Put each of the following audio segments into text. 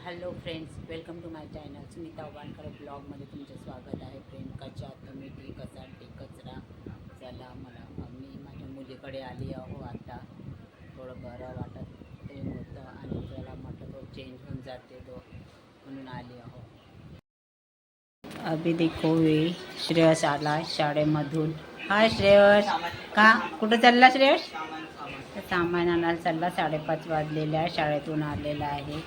Hello friends, welcome to my channel. Sunita Wankar ब्लॉगमध्ये तुमचं स्वागत आहे. फ्रेंड, कशा तुम्ही? कसा कचरा चला मी माझ्या मुलीकडे आली आहो. आता थोडं बरं वाटत ते होतं आणि त्याला म्हटलं तो चेंज होऊन जाते तो म्हणून आली आहो. अभि देखो वे श्रेयस आला शाळेमधून. हाय श्रेयस, का कुठं चालला श्रेयस? सामान आणायला चालला. 5:30 वाजलेले आहे. शाळेतून आलेला आहे.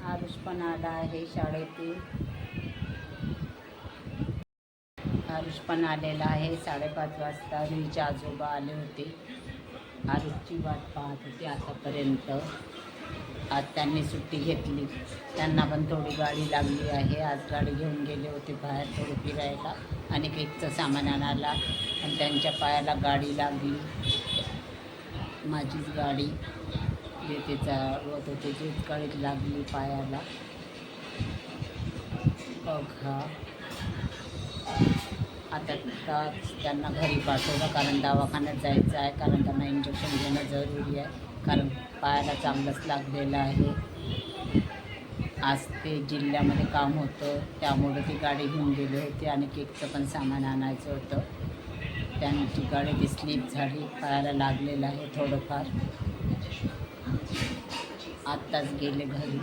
आरुष पण आला आहे शाळेतून. आरुष पण आलेला आहे. 5:30 वाजता रुईचे आजोबा आले होते. आरुषची वाट पाहत होती आतापर्यंत. आज त्यांनी सुट्टी घेतली. त्यांना पण थोडी गाडी लागली आहे. आज गाडी घेऊन गेले होते बाहेर थोडं फिरायला आणि केकचं सामान आणायला, आणि त्यांच्या पायाला गाडी लागली. माझीच गाडी जे ते चालवत होते तेच गाडीत लागली पायाला. बघा, आता त्यांना घरी पाठवलं कारण दवाखान्यात जायचं आहे, कारण त्यांना इंजेक्शन घेणं जरुरी आहे, कारण पायाला चांगलंच लागलेलं आहे. आज ते जिल्ह्यामध्ये काम होतं त्यामुळे ती गाडी घेऊन गेले होते आणि केकचं पण सामान आणायचं होतं. त्यांची गाडी ती स्लिप झाली, पायाला लागलेलं आहे थोडंफार. आत्ताच गेले घरी.